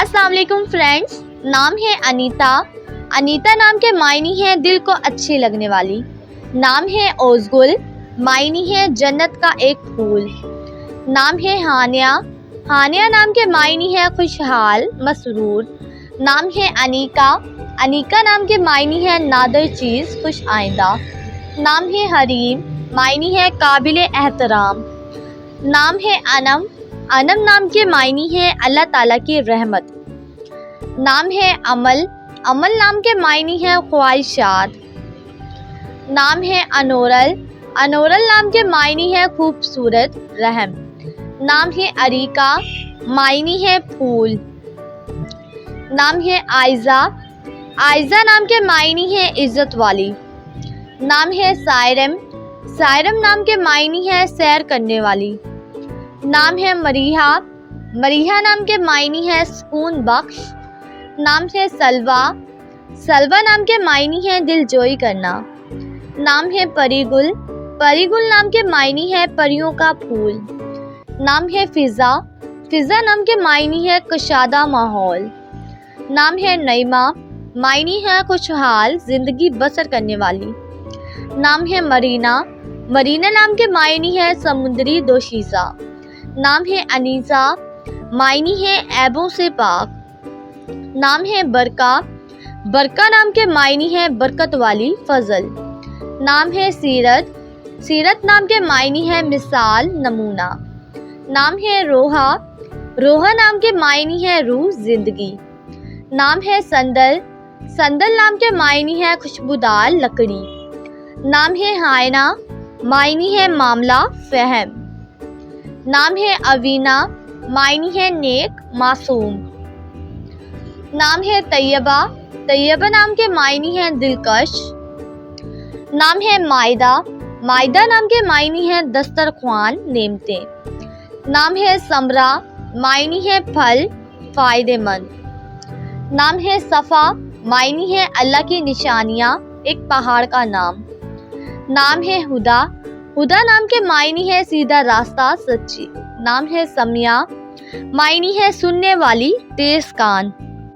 السلام علیکم فرینڈس، نام ہے انیتا۔ انیتا نام کے معنی ہے دل کو اچھی لگنے والی۔ نام ہے اوزگل، معنی ہے جنت کا ایک پھول۔ نام ہے ہانیہ، ہانیہ نام کے معنی ہے خوشحال، مسرور۔ نام ہے انیکا، انیکا نام کے معنی ہے نادر چیز، خوش آئندہ۔ نام ہے حریم، معنی ہے قابل احترام۔ نام ہے انم، انم نام کے معنی ہے اللہ تعالیٰ کی رحمت۔ نام ہے عمل، عمل نام کے معنی ہے خواہشات۔ نام ہے انورل، انورل نام کے معنی ہے خوبصورت، رحم۔ نام ہے اریکا، معنی ہے پھول۔ نام ہے آئزہ، آئزہ نام کے معنی ہے عزت والی۔ نام ہے سائرم، سائرم نام کے معنی ہے سیر کرنے والی۔ نام ہے مریحہ، مریحہ نام کے معنی ہے سکون بخش۔ نام ہے سلویٰ، سلویٰ نام کے معنی ہے دل جوئی کرنا۔ نام ہے پری گل، پری گل نام کے معنی ہے پریوں کا پھول۔ نام ہے فضا، فضا نام کے معنی ہے کشادہ ماحول۔ نام ہے نعیمہ، معنی ہے خوشحال زندگی بسر کرنے والی۔ نام ہے مرینا، مرینا نام کے معنی ہے سمندری دوشیزہ۔ نام ہے انیسہ، معنی ہے عیبوں سے پاک۔ نام ہے برکہ، برکہ نام کے معنی ہے برکت والی، فضل۔ نام ہے سیرت، سیرت نام کے معنی ہے مثال، نمونہ۔ نام ہے روحہ، روحہ نام کے معنی ہے روح، زندگی۔ نام ہے سندل، سندل نام کے معنی ہے خوشبودار لکڑی۔ نام ہے ہائنہ، معنی ہے معاملہ، فہم۔ نام ہے اوینہ، معنی ہے نیک، معصوم۔ نام ہے طیبہ، طیبہ نام کے معنی ہے دلکش۔ نام ہے مائدہ، مائدہ نام کے معنی ہے دسترخوان، نعمتیں۔ نام ہے ثمرہ، معنی ہے پھل، فائدہ مند۔ نام ہے صفا، معنی ہے اللہ کی نشانیاں، ایک پہاڑ کا نام۔ نام ہے ہدیٰ، ہدیٰ نام کے معنی ہے سیدھا راستہ، سچی۔ نام ہے سمیع، معنی ہے سننے والی، تیز کان۔